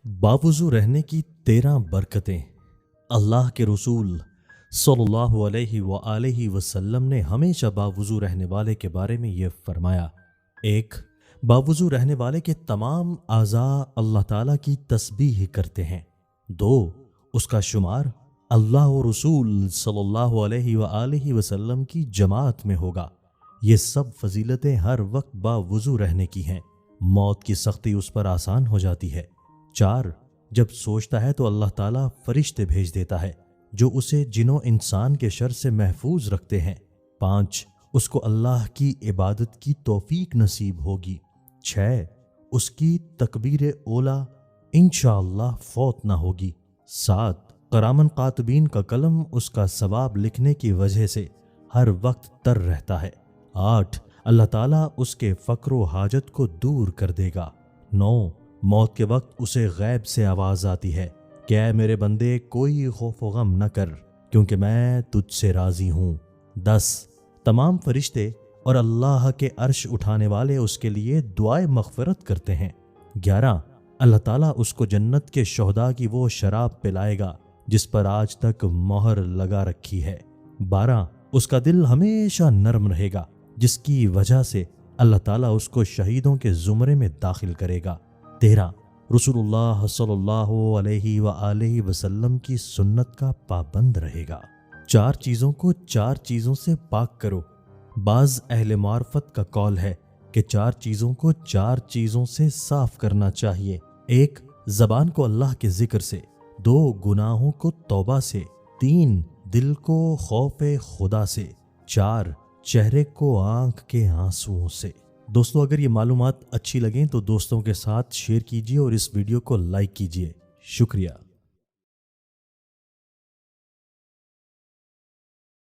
बावुज़ू रहने की 13 बरकतें। अल्लाह के रसूल सल्लल्लाहु अलैहि वसल्लम ने हमेशा बावुज़ू रहने वाले के बारे में ये फरमाया। 1. बावुज़ू रहने वाले के तमाम आज़ा अल्लाह ताला की तस्बीह करते हैं। 2. उसका शुमार अल्लाह और रसूल सल्लल्लाहु अलैहि वसल्लम की जमात में होगा। ये सब फजीलतें हर वक्त बावुज़ू रहने की हैं। मौत की सख्ती उस पर आसान हो जाती है। 4. जब सोचता है तो अल्लाह ताला फरिश्ते भेज देता है जो उसे जिनो इंसान के शर से महफूज रखते हैं। 5. उसको अल्लाह की इबादत की तौफीक नसीब होगी। 6. उसकी तकबीर ओला इंशाअल्लाह फौत ना होगी। 7. क़रामन कातबीन का कलम उसका सवाब लिखने की वजह से हर वक्त तर रहता है। 8. अल्लाह ताला उसके फ़क्र व हाजत को दूर कर देगा। 9. मौत के वक्त उसे गैब से आवाज़ आती है कि ऐ मेरे बंदे कोई खौफ व गम न कर क्योंकि मैं तुझसे राज़ी हूँ। 10. तमाम फरिश्ते और अल्लाह के अर्श उठाने वाले उसके लिए दुआए मग़फ़िरत करते हैं। 11. अल्लाह ताला उसको जन्नत के शुहदा की वो शराब पिलाएगा जिस पर आज तक मोहर लगा रखी है। 12. उसका दिल हमेशा नरम रहेगा जिसकी वजह से अल्लाह ताला उसको शहीदों के ज़ुमरे में दाखिल करेगा। 13. रसूलुल्लाह सल्लल्लाहु अलैहि वसल्लम की सुन्नत का पाबंद रहेगा। 4 चीज़ों को 4 चीज़ों से पाक करो। बाज़ अहले मार्फत का कौल है कि 4 चीज़ों को 4 चीज़ों से साफ करना चाहिए। 1. ज़बान को अल्लाह के ज़िक्र से। 2. गुनाहों को तौबा से। 3. दिल को खौफ़े खुदा से। 4. चेहरे को आंख के आंसुओं से। दोस्तों, अगर ये मालूमात अच्छी लगें तो दोस्तों के साथ शेयर कीजिए और इस वीडियो को लाइक कीजिए। शुक्रिया।